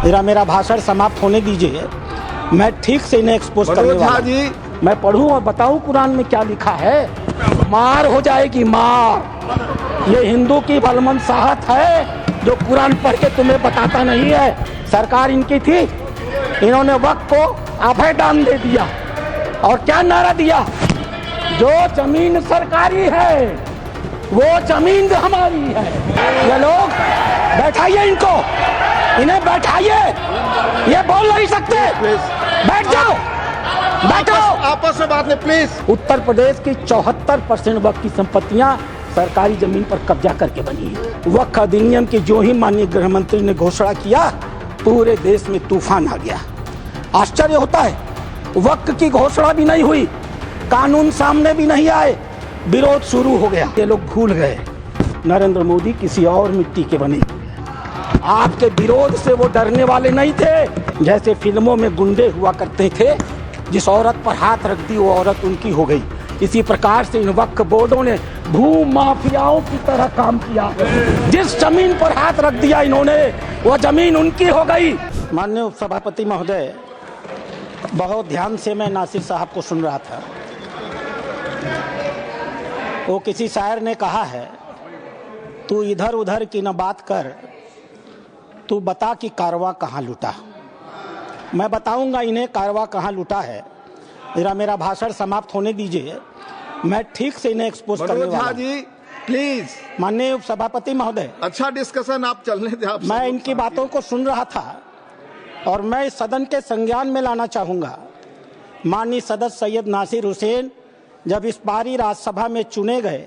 मेरा भाषण समाप्त होने दीजिए। मैं ठीक से इन्हें एक्सपोज करने वाला जी। मैं पढ़ूं और बताऊं कुरान में क्या लिखा है। मार हो जाएगी मार। ये हिंदू की बलमनसाहत है जो कुरान पढ़ के तुम्हें बताता नहीं है। सरकार इनकी थी, इन्होंने वक्त को आफे दान दे दिया और क्या नारा दिया, जो जमीन सरकारी है वो जमीन हमारी है। ये लोग बैठाइए इनको, इन्हें बैठाइए, ये बोल नहीं सकते। बैठ जाओ, बैठो। आपस में बात नहीं प्लीज। उत्तर प्रदेश की 74% वक्फ की संपत्तियां सरकारी जमीन पर कब्जा करके बनी है। वक्फ अधिनियम की जो ही माननीय गृह मंत्री ने घोषणा किया, पूरे देश में तूफान आ गया। आश्चर्य होता है, वक्फ की घोषणा भी नहीं हुई, कानून सामने भी नहीं आए, विरोध शुरू हो गया। ये लोग भूल गए नरेंद्र मोदी किसी और मिट्टी के बने। आपके विरोध से वो डरने वाले नहीं थे। जैसे फिल्मों में गुंडे हुआ करते थे, जिस औरत पर हाथ रख दी वो औरत उनकी हो गई। इसी प्रकार से इन वक्फ बोर्डों ने भू माफियाओं की तरह काम किया। जिस जमीन पर हाथ रख दिया इन्होंने, वो जमीन उनकी हो गई। माननीय उपसभापति महोदय, बहुत ध्यान से मैं नासिर साहब को सुन रहा था। वो किसी शायर ने कहा है, तू इधर उधर की न बात कर, तू बता कि कारवां कहाँ लुटा। मैं बताऊंगा इन्हें कारवां कहाँ लुटा है। मेरा भाषण समाप्त होने दीजिए। मैं ठीक से इन्हें एक्सपोज करने वाला जी प्लीज। माननीय उपसभापति महोदय, अच्छा डिस्कशन आप चलने दें। मैं इनकी बातों को सुन रहा था और मैं इस सदन के संज्ञान में लाना चाहूंगा। माननीय सदस्य सैयद नासिर हुसैन जब इस बारी राज्यसभा में चुने गए,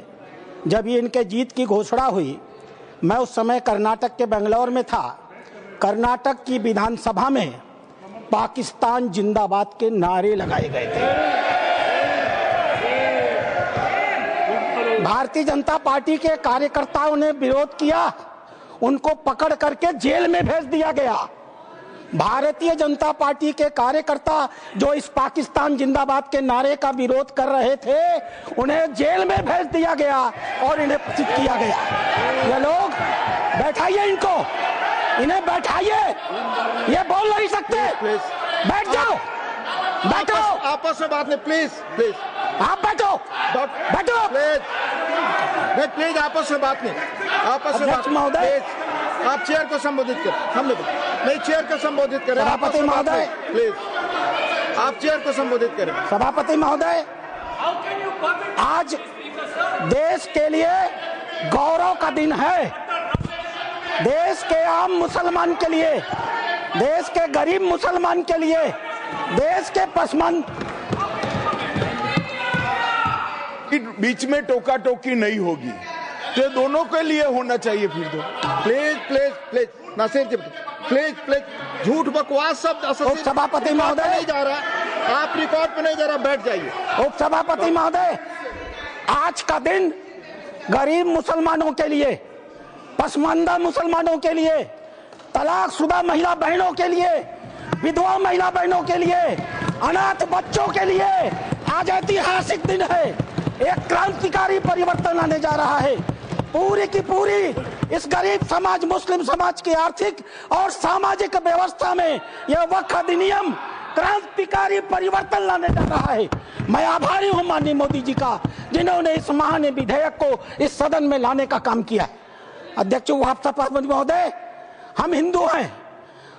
जब ये इनके जीत की घोषणा हुई, मैं उस समय कर्नाटक के बेंगलोर में था। कर्नाटक की विधानसभा में पाकिस्तान जिंदाबाद के नारे लगाए गए थे। भारतीय जनता पार्टी के कार्यकर्ताओं ने विरोध किया, उनको पकड़ करके जेल में भेज दिया गया। भारतीय जनता पार्टी के कार्यकर्ता जो इस पाकिस्तान जिंदाबाद के नारे का विरोध कर रहे थे, उन्हें जेल में भेज दिया गया और इन्हें प्रचित किया गया। ये लोग बैठाइए इनको, इन्हें बैठाइए, ये बोल नहीं सकते। बैठ जाओ, बैठो। आपस में बात नहीं प्लीज प्लीज। आप बैठो, बैठो प्लीज प्लीज। आपस में बात नहीं, आपस में बात महोदय, आप चेयर को संबोधित करें। हम लोग नहीं, चेयर को संबोधित करें। सभापति महोदय प्लीज, आप चेयर को संबोधित करें। सभापति महोदय, आज देश के लिए गौरव का दिन है। देश के आम मुसलमान के लिए, देश के गरीब मुसलमान के लिए, देश के पसमंद बीच में टोका टोकी नहीं होगी, तो दोनों के लिए होना चाहिए। फिर दो please please please. Nasir ji please please. झूठ बकवास शब्द उपसभापति महोदय नहीं जा रहा, आप रिकॉर्ड पे नहीं जा रहा, बैठ जाइए। उपसभापति महोदय, आज का दिन गरीब मुसलमानों के लिए, पसमानदा मुसलमानों के लिए, तलाकशुदा महिला बहनों के लिए, विधवा महिला बहनों के लिए, अनाथ बच्चों के लिए आज ऐतिहासिक दिन है। एक क्रांतिकारी परिवर्तन आने जा रहा है। पूरी की पूरी इस गरीब समाज, मुस्लिम समाज की आर्थिक और सामाजिक व्यवस्था में यह वक्फ अधिनियम क्रांतिकारी परिवर्तन लाने जा रहा है। मैं आभारी हूं माननीय मोदी जी का, जिन्होंने इस महान विधेयक को इस सदन में लाने का काम किया। अध्यक्ष सभापति महोदय, हम हिंदू हैं,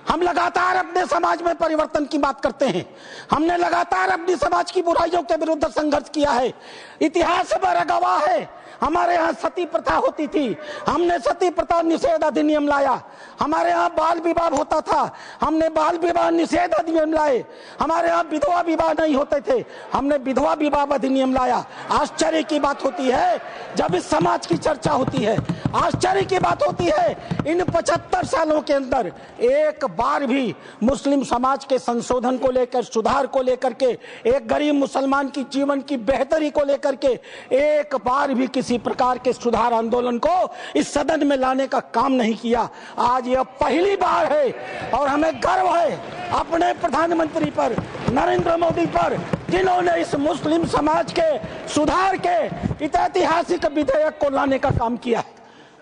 हम लगातार अपने समाज में परिवर्तन की बात करते हैं। हमने लगातार अपनी समाज की बुराइयों के विरुद्ध संघर्ष किया है। इतिहास बड़ा गवाह है, हमारे यहाँ सती प्रथा होती थी, हमने सती प्रथा निषेध अधिनियम लाया। हमारे यहाँ बाल विवाह होता था, हमने बाल विवाह निषेध अधिनियम लाए। हमारे यहाँ विधवा विवाह नहीं होते थे, हमने विधवा विवाह अधिनियम लाया। आश्चर्य की बात होती है जब इस समाज की चर्चा होती है, आश्चर्य की बात होती है इन 75 सालों के अंदर एक बार भी मुस्लिम समाज के संशोधन को लेकर, सुधार को लेकर के, एक गरीब मुसलमान की जीवन की बेहतरी को लेकर के एक बार भी किसी प्रकार के सुधार आंदोलन को इस सदन में लाने का काम नहीं किया। आज यह पहली बार है और हमें गर्व है अपने प्रधानमंत्री पर, नरेंद्र मोदी पर, जिन्होंने इस मुस्लिम समाज के सुधार के ऐतिहासिक विधेयक को लाने का काम किया है।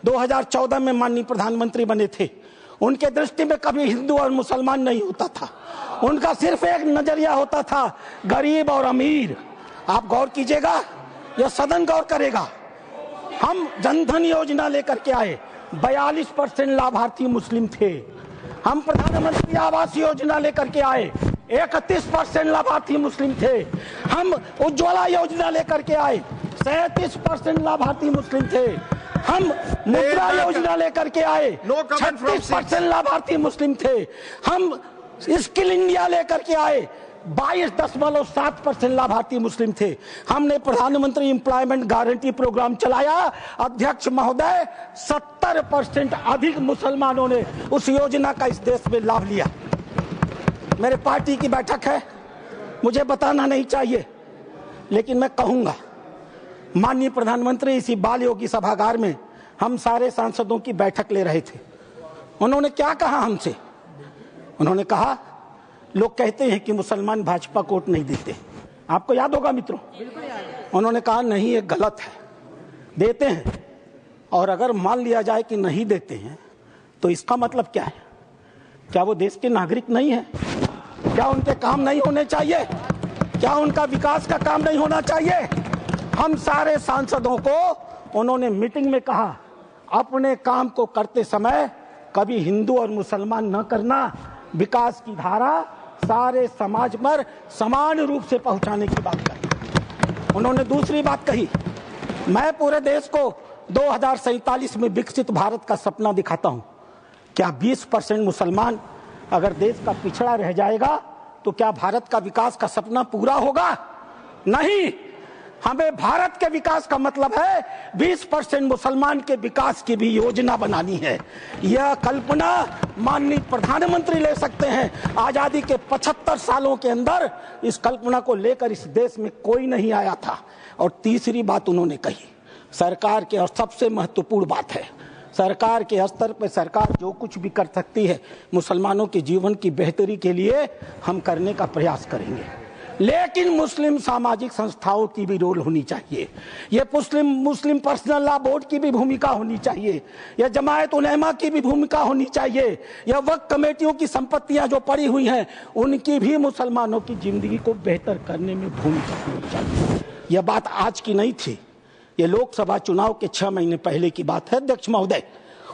2014 में माननीय प्रधानमंत्री बने थे, उनके दृष्टि में कभी हिंदू और मुसलमान नहीं होता था। उनका सिर्फ एक नजरिया होता था, गरीब और अमीर। आप गौर कीजिएगा, यह सदन गौर करेगा। हम जनधन योजना लेकर के आए, 42% लाभार्थी मुस्लिम थे। हम प्रधानमंत्री आवास योजना लेकर के आए, 31% लाभार्थी मुस्लिम थे। हम उज्ज्वला योजना लेकर के आए, 37% लाभार्थी मुस्लिम थे। हम मुद्रा योजना लेकर के आए, 36% लाभार्थी मुस्लिम थे। हम स्किल इंडिया लेकर के आए, 22.7% लाभार्थी मुस्लिम थे। हमने प्रधानमंत्री एम्प्लॉयमेंट गारंटी प्रोग्राम चलाया, अध्यक्ष महोदय 70% अधिक मुसलमानों ने उस योजना का इस देश में लाभ लिया। मेरे पार्टी की बैठक है, मुझे बताना नहीं चाहिए, लेकिन मैं कहूंगा, माननीय प्रधानमंत्री इसी बाल योगी सभागार में हम सारे सांसदों की बैठक ले रहे थे। उन्होंने क्या कहा हमसे? उन्होंने कहा, लोग कहते हैं कि मुसलमान भाजपा को वोट नहीं देते। आपको याद होगा मित्रों, उन्होंने कहा नहीं, ये गलत है, देते हैं। और अगर मान लिया जाए कि नहीं देते हैं तो इसका मतलब क्या है? क्या वो देश के नागरिक नहीं है? क्या उनके काम नहीं होने चाहिए? क्या उनका विकास का काम नहीं होना चाहिए? हम सारे सांसदों को उन्होंने मीटिंग में कहा, अपने काम को करते समय कभी हिंदू और मुसलमान न करना, विकास की धारा सारे समाज पर समान रूप से पहुंचाने की बात कही। उन्होंने दूसरी बात कही, मैं पूरे देश को 2047 में विकसित भारत का सपना दिखाता हूं। क्या 20% मुसलमान अगर देश का पिछड़ा रह जाएगा तो क्या भारत का विकास का सपना पूरा होगा? नहीं। हमें भारत के विकास का मतलब है 20% मुसलमान के विकास की भी योजना बनानी है। यह कल्पना माननीय प्रधानमंत्री ले सकते हैं। आजादी के 75 सालों के अंदर इस कल्पना को लेकर इस देश में कोई नहीं आया था। और तीसरी बात उन्होंने कही, सरकार के, और सबसे महत्वपूर्ण बात है, सरकार के स्तर पर सरकार जो कुछ भी कर सकती है मुसलमानों के जीवन की बेहतरी के लिए हम करने का प्रयास करेंगे। लेकिन मुस्लिम सामाजिक संस्थाओं की भी रोल होनी चाहिए। ये मुस्लिम पर्सनल लॉ बोर्ड की भी भूमिका होनी चाहिए। यह जमायत उलेमा की भी भूमिका होनी चाहिए। यह वक्फ कमेटियों की संपत्तियां जो पड़ी हुई हैं उनकी भी मुसलमानों की जिंदगी को बेहतर करने में भूमिका होनी चाहिए। यह बात आज की नहीं थी, ये लोकसभा चुनाव के 6 महीने पहले की बात है अध्यक्ष महोदय।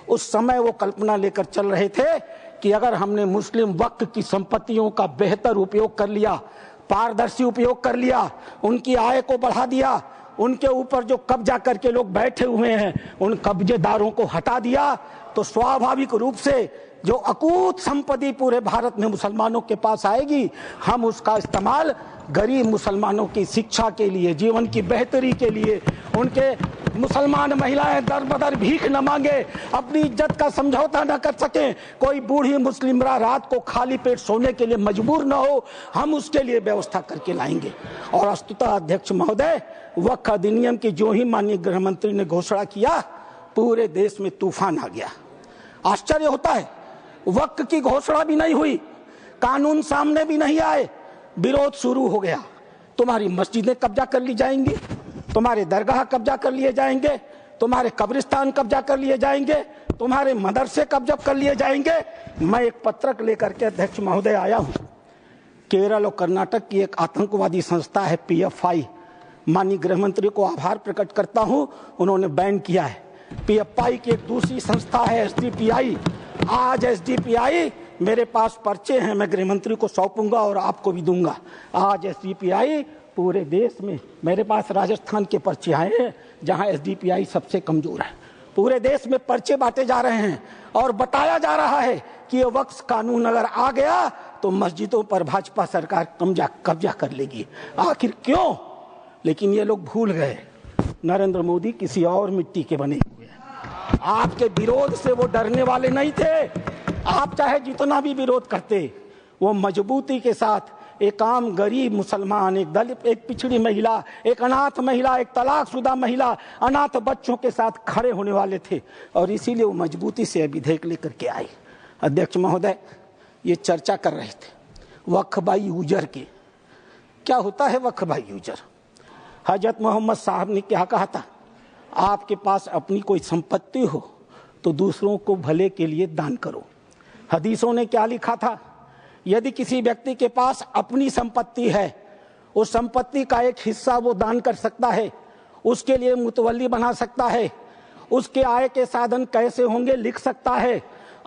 उस समय वो कल्पना लेकर चल रहे थे कि अगर हमने मुस्लिम वक्फ की संपत्तियों का बेहतर उपयोग कर लिया, पारदर्शी उपयोग कर लिया, उनकी आय को बढ़ा दिया, उनके ऊपर जो कब्जा करके लोग बैठे हुए हैं उन कब्जेदारों को हटा दिया, तो स्वाभाविक रूप से जो अकूत संपत्ति पूरे भारत में मुसलमानों के पास आएगी, हम उसका इस्तेमाल गरीब मुसलमानों की शिक्षा के लिए, जीवन की बेहतरी के लिए, उनके मुसलमान महिलाएं दर बदर भीख न मांगे, अपनी इज्जत का समझौता न कर सकें, कोई बूढ़ी मुस्लिम रात को खाली पेट सोने के लिए मजबूर न हो, हम उसके लिए व्यवस्था करके लाएंगे। और वस्तुतः अध्यक्ष महोदय, वक्फ अधिनियम की जो ही माननीय गृह मंत्री ने घोषणा किया, पूरे देश में तूफान आ गया। आश्चर्य होता है, वक्फ की घोषणा भी नहीं हुई, कानून सामने भी नहीं आए, विरोध शुरू हो गया। तुम्हारी मस्जिदें कब्जा कर ली जाएंगी, तुम्हारे दरगाह कब्जा कर लिए जाएंगे, तुम्हारे कब्रिस्तान कब्जा कर लिए जाएंगे, तुम्हारे मदरसे कब्जा कर लिए जाएंगे। मैं एक पत्रक लेकर के अध्यक्ष महोदय आया हूं। केरल और कर्नाटक की एक आतंकवादी संस्था है PFI, माननीय गृह मंत्री को आभार प्रकट करता हूं, उन्होंने बैन किया है। PFI की एक दूसरी संस्था है SDPI। आज SDPI, मेरे पास पर्चे हैं, मैं गृह मंत्री को सौंपूंगा और आपको भी दूंगा। आज SDPI पूरे देश में, मेरे पास राजस्थान के पर्चे आए हैं जहां SDPI सबसे कमजोर है। पूरे देश में पर्चे बांटे जा रहे हैं और बताया जा रहा है कि ये वक्फ कानून अगर आ गया तो मस्जिदों पर भाजपा सरकार कब्जा कर लेगी। आखिर क्यों? लेकिन ये लोग भूल गए, नरेंद्र मोदी किसी और मिट्टी के बने हुए हैं। आपके विरोध से वो डरने वाले नहीं थे। आप चाहे जितना भी विरोध करते, वो मजबूती के साथ एक आम गरीब मुसलमान, एक दलित, एक पिछड़ी महिला, एक अनाथ महिला, एक तलाकशुदा महिला, अनाथ बच्चों के साथ खड़े होने वाले थे और इसीलिए वो मजबूती से विधेयक लेकर के आए। अध्यक्ष महोदय, ये चर्चा कर रहे थे वक्फ बाई यूजर की। क्या होता है वक्फ बाई यूजर? हजरत मोहम्मद साहब ने क्या कहा था? आपके पास अपनी कोई संपत्ति हो तो दूसरों को भले के लिए दान करो। हदीसों ने क्या लिखा था? यदि किसी व्यक्ति के पास अपनी संपत्ति है, उस संपत्ति का एक हिस्सा वो दान कर सकता है, उसके लिए मुतवल्ली बना सकता है, उसके आय के साधन कैसे होंगे लिख सकता है,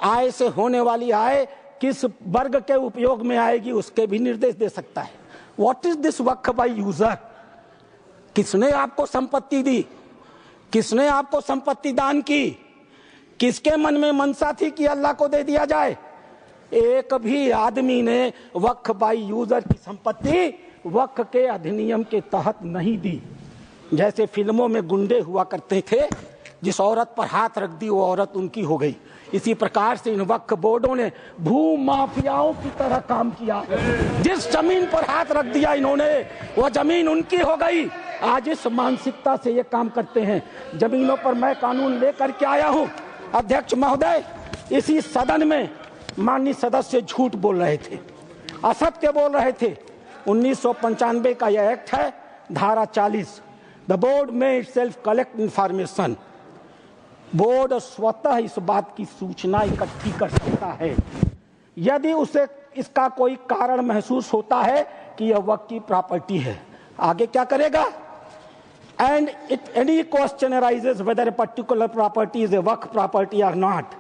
आय से होने वाली आय किस वर्ग के उपयोग में आएगी उसके भी निर्देश दे सकता है। What is this Waqf by user? किसने आपको संपत्ति दी? किसने आपको संपत्ति दान की? किसके मन में मनसा थी कि अल्लाह को दे दिया जाए? एक भी आदमी ने वक्फ बाय यूजर की संपत्ति वक्फ के अधिनियम के तहत नहीं दी। जैसे फिल्मों में गुंडे हुआ करते थे, जिस औरत पर हाथ रख दी वो औरत उनकी हो गई, इसी प्रकार से इन वक्फ बोर्डों ने भू माफियाओं की तरह काम किया। जिस जमीन पर हाथ रख दिया इन्होंने वो जमीन उनकी हो गई। आज इस मानसिकता से ये काम करते हैं। जमीनों पर मैं कानून लेकर के आया हूं। अध्यक्ष महोदय, इसी सदन में माननीय सदस्य झूठ बोल रहे थे, असत्य बोल रहे थे। 1995 का यह एक्ट है, धारा 40, द बोर्ड में इटसेल्फ कलेक्ट इंफॉर्मेशन। बोर्ड स्वतः इस बात की सूचना इकट्ठी कर सकता है यदि उसे इसका कोई कारण महसूस होता है कि यह वक्फ की प्रॉपर्टी है। आगे क्या करेगा? And it any question arises whether a particular property is a waqf property or not,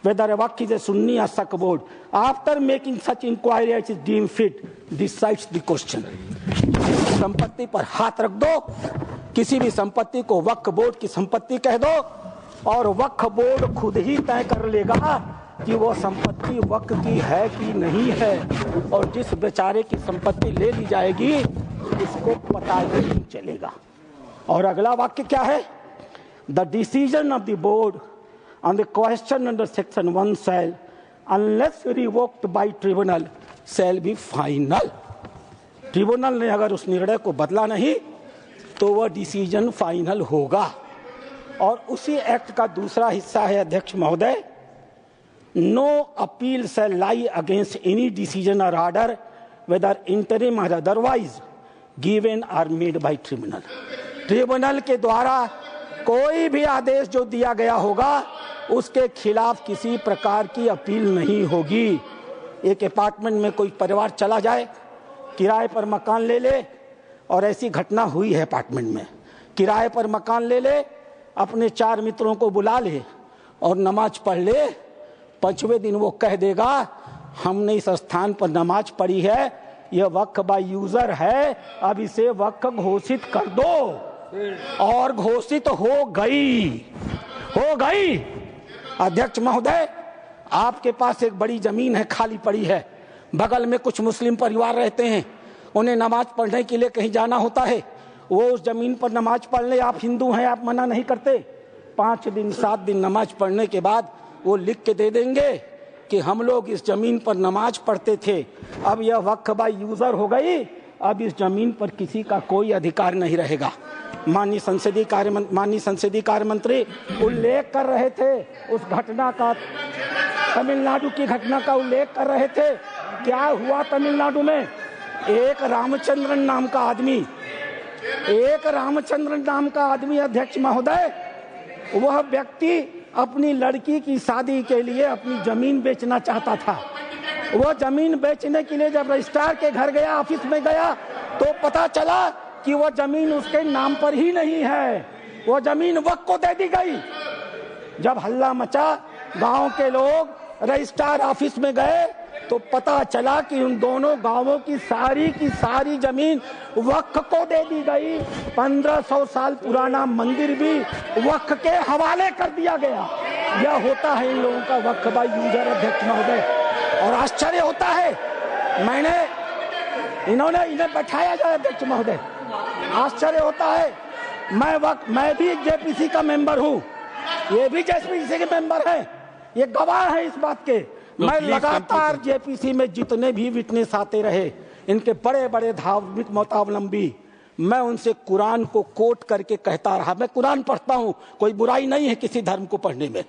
whether a waqf is a Sunni or Shaq board, after making such inquiry as is deemed fit, decides the question. संपत्ति पर हाथ रख दो, किसी भी संपत्ति को वक्फ board की संपत्ति कह दो और वक्फ बोर्ड खुद ही तय कर लेगा कि वो संपत्ति वक्फ की है कि नहीं है, और जिस बेचारे की संपत्ति ले ली जाएगी उसको पता ही नहीं चलेगा। और अगला वाक्य क्या है? The decision of the board on the question under section 1 shall, unless revoked by tribunal, shall be final. Tribunal ने अगर उस निर्णय को बदला नहीं तो वह डिसीजन फाइनल होगा। और उसी एक्ट का दूसरा हिस्सा है अध्यक्ष महोदय, no appeal shall lie against any decision or order whether interim or otherwise given or made by tribunal. Tribunal के द्वारा कोई भी आदेश जो दिया गया होगा उसके खिलाफ किसी प्रकार की अपील नहीं होगी। एक अपार्टमेंट में कोई परिवार चला जाए, किराए पर मकान ले ले, और ऐसी घटना हुई है अपार्टमेंट में, किराए पर मकान ले ले, अपने 4 मित्रों को बुला ले और नमाज पढ़ ले। 5वें दिन वो कह देगा हमने इस स्थान पर नमाज पढ़ी है, यह वक्फ बाय यूजर है, अब इसे वक्फ घोषित कर दो। और घोषित हो गई। अध्यक्ष महोदय, आपके पास एक बड़ी जमीन है, खाली पड़ी है, बगल में कुछ मुस्लिम परिवार रहते हैं, उन्हें नमाज पढ़ने के लिए कहीं जाना होता है, वो उस जमीन पर नमाज पढ़ ले, आप हिंदू हैं, आप मना नहीं करते। 5 दिन 7 दिन नमाज पढ़ने के बाद वो लिख के दे देंगे कि हम लोग इस जमीन पर नमाज पढ़ते थे, अब यह वक्फ बाय यूजर हो गई, अब इस जमीन पर किसी का कोई अधिकार नहीं रहेगा। माननीय संसदीय कार्य मंत्री उल्लेख कर रहे थे उस घटना का, तमिलनाडु की घटना का उल्लेख कर रहे थे। क्या हुआ तमिलनाडु में? एक रामचंद्रन नाम का आदमी अध्यक्ष महोदय, वह व्यक्ति अपनी लड़की की शादी के लिए अपनी जमीन बेचना चाहता था। वो जमीन बेचने के लिए जब रजिस्ट्रार के घर गया, ऑफिस में गया, तो पता चला कि वो जमीन उसके नाम पर ही नहीं है, वो जमीन वक्फ को दे दी गई। जब हल्ला मचा, गांव के लोग रजिस्ट्रार ऑफिस में गए तो पता चला कि उन दोनों गांवों की सारी जमीन वक्फ को दे दी गई। 1500 साल पुराना मंदिर भी वक्फ के हवाले कर दिया गया। यह होता है इन लोगों का वक्फ बाय यूजर अध्यक्ष महोदय। और आश्चर्य होता है, इन्हें बैठाया जाए अध्यक्ष महोदय, आश्चर्य होता है। मैं भी जेपीसी का मेंबर हूँ, ये भी जेपीसी के मेंबर हैं, ये गवाह है इस बात के। मैं लगातार जेपीसी में जितने भी विटनेस आते रहे, इनके बड़े बड़े धार्मिक मतावलंबी, मैं उनसे कुरान को कोट करके कहता रहा। मैं कुरान पढ़ता हूँ, कोई बुराई नहीं है किसी धर्म को पढ़ने में।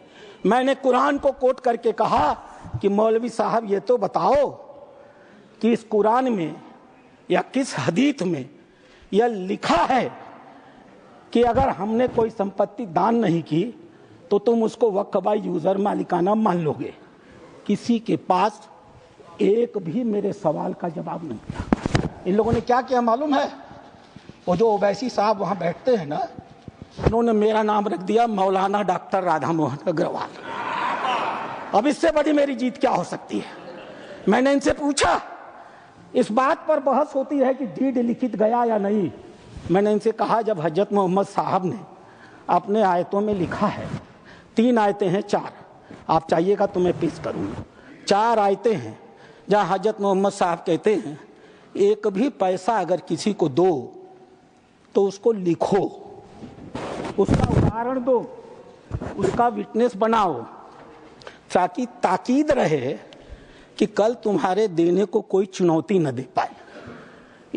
मैंने कुरान को कोट करके कहा कि मौलवी साहब ये तो बताओ कि इस कुरान में या किस हदीस में यह लिखा है कि अगर हमने कोई संपत्ति दान नहीं की तो तुम उसको वक्फ बाय यूजर मालिकाना मान लोगे। किसी के पास एक भी मेरे सवाल का जवाब नहीं था। इन लोगों ने क्या किया मालूम है? वो जो ओवैसी साहब वहां बैठते हैं ना, उन्होंने मेरा नाम रख दिया मौलाना डॉक्टर राधा मोहन अग्रवाल। अब इससे बड़ी मेरी जीत क्या हो सकती है? मैंने इनसे पूछा, इस बात पर बहस होती है कि डीड लिखित गया या नहीं। मैंने इनसे कहा, जब हजरत मोहम्मद साहब ने अपने आयतों में लिखा है, 3 आयतें हैं, 4, आप चाहिएगा तो मैं पेश करूंगा। 4 आयतें हैं जहां हजरत मोहम्मद साहब कहते हैं एक भी पैसा अगर किसी को दो तो उसको लिखो, उसका उदाहरण दो, उसका विटनेस बनाओ, ताकि ताकीद रहे कि कल तुम्हारे देने को कोई चुनौती न दे पाए।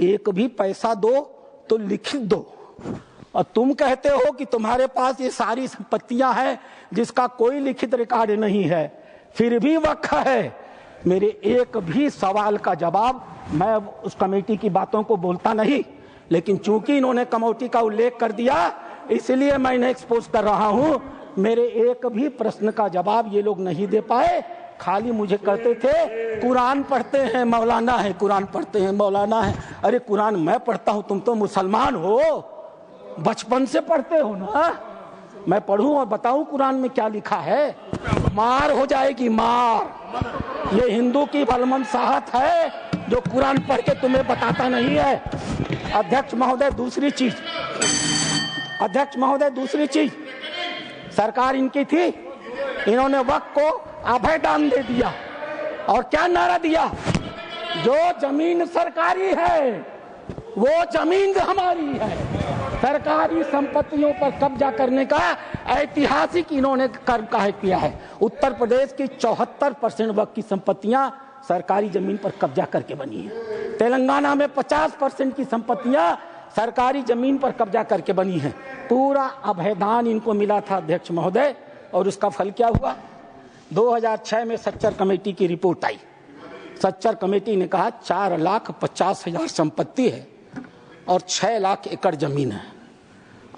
एक भी पैसा दो तो लिखित दो। और तुम कहते हो कि तुम्हारे पास ये सारी संपत्तियां हैं जिसका कोई लिखित रिकॉर्ड नहीं है, फिर भी वक्फ है। मेरे एक भी सवाल का जवाब, मैं उस कमेटी की बातों को बोलता नहीं, लेकिन चूंकि इन्होंने कमेटी का उल्लेख कर दिया इसलिए मैं इन्हें एक्सपोज कर रहा हूं। मेरे एक भी प्रश्न का जवाब ये लोग नहीं दे पाए। खाली मुझे कहते थे कुरान पढ़ते हैं मौलाना है, कुरान पढ़ते हैं मौलाना है। अरे कुरान मैं पढ़ता हूं, तुम तो मुसलमान हो, बचपन से पढ़ते हो ना। मैं पढ़ूं और बताऊं कुरान में क्या लिखा है? मार हो जाएगी, मार। ये हिंदू की भलमनसाहत है जो कुरान पढ़ के तुम्हें बताता नहीं है। अध्यक्ष महोदय, दूसरी चीज, अध्यक्ष महोदय, दूसरी चीज, सरकार इनकी थी, इन्होंने वक्फ को अभय दान दे दिया। और क्या नारा दिया? जो जमीन सरकारी है वो जमीन हमारी है। सरकारी संपत्तियों पर कब्जा करने का ऐतिहासिक इन्होंने कर्म काहे किया है। उत्तर प्रदेश की 74% वक्फ की संपत्तियां सरकारी जमीन पर कब्जा करके बनी है। तेलंगाना में 50% की संपत्तियां सरकारी जमीन पर कब्जा करके बनी है। पूरा अभयदान इनको मिला था अध्यक्ष महोदय, और उसका फल क्या हुआ? 2006 में सच्चर कमेटी की रिपोर्ट आई। सच्चर कमेटी ने कहा 4,50,000 संपत्ति है और 6 लाख एकड़ जमीन है।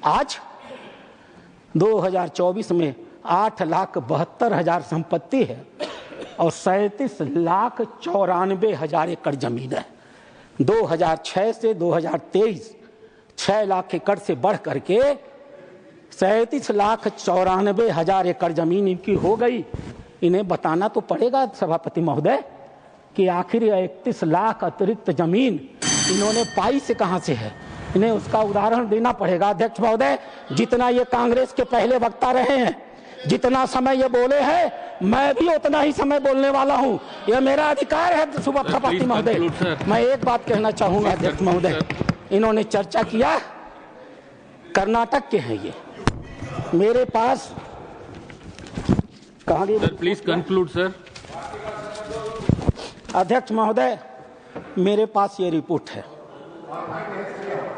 आज 2024 में 8,72,000 संपत्ति है और 37,94,000 एकड़ जमीन है। 2006 से 2023 6 लाख एकड़ से बढ़ करके 37,94,000 एकड़ जमीन इनकी हो गई। इन्हें बताना तो पड़ेगा सभापति महोदय कि आखिर 31 लाख अतिरिक्त जमीन इन्होंने पाई से कहां से है। इन्हें उसका उदाहरण देना पड़ेगा। अध्यक्ष महोदय, जितना ये कांग्रेस के पहले वक्ता रहे हैं, जितना समय ये बोले हैं, मैं भी उतना ही समय बोलने वाला हूं। यह मेरा अधिकार है सभापति महोदय। मैं एक बात कहना चाहूंगा अध्यक्ष महोदय, इन्होंने चर्चा किया कर्नाटक के हैं, ये मेरे पास कहां गई? Please conclude sir. अध्यक्ष महोदय, मेरे पास ये रिपोर्ट है।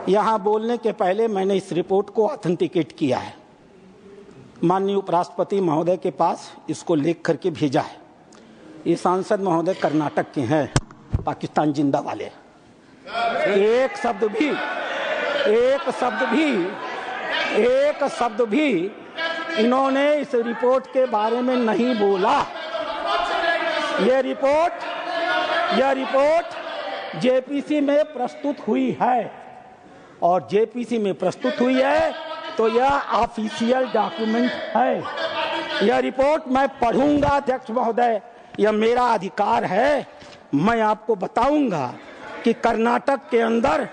यहां बोलने के पहले मैंने इस रिपोर्ट को ऑथेंटिकेट किया है। माननीय उपराष्ट्रपति महोदय के पास इसको लिख करके भेजा है। ये सांसद महोदय कर्नाटक के हैं, पाकिस्तान जिंदा वाले। एक शब्द भी इन्होंने इस रिपोर्ट के बारे में नहीं बोला। यह रिपोर्ट जेपीसी में प्रस्तुत हुई है, और जेपीसी में प्रस्तुत हुई है तो यह ऑफिशियल डॉक्यूमेंट है। यह रिपोर्ट मैं पढ़ूंगा अध्यक्ष महोदय, यह मेरा अधिकार है। मैं आपको बताऊंगा कि कर्नाटक के अंदर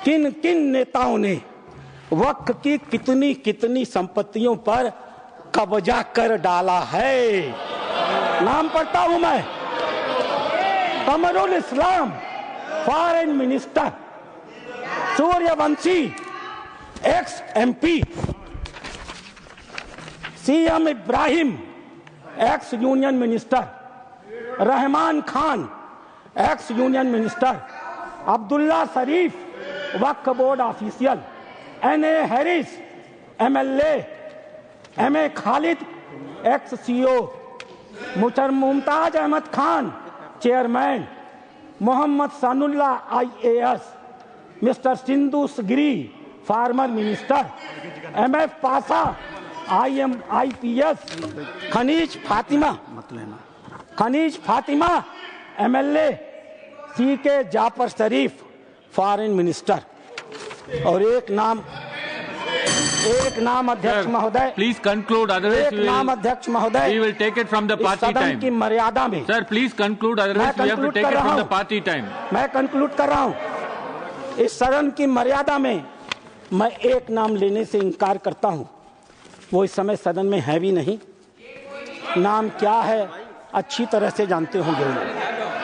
किन किन नेताओं ने वक्फ की कितनी कितनी संपत्तियों पर कब्जा कर डाला है। नाम पढ़ता हूं मैं। Qamrul Islam foreign minister, Suryavanshi ex MP, CM Ibrahim ex union minister, Rahman Khan ex union minister, Abdullah Sharif Waqf board official, NA Harris MLA, MA Khalid ex CO, Mumtaz Ahmed Khan chairman, Mohammed Sanaullah IAS, mister Sindhu Giri former minister, MF Pasha IPS, Khaneez Fatima Khaneez Fatima MLA, CK Jaffer Sharief foreign minister, और एक नाम अध्यक्ष महोदय, प्लीज कंक्लूड, अदरवाइज एक नाम अध्यक्ष महोदय, we will take it from the party सदन टाइम की मर्यादा में। Sir please conclude, otherwise we have to take it from the party time. मैं कंक्लूड कर रहा हूं। इस सदन की मर्यादा में मैं एक नाम लेने से इनकार करता हूं। वो इस समय सदन में है भी नहीं। नाम क्या है अच्छी तरह से जानते होंगे।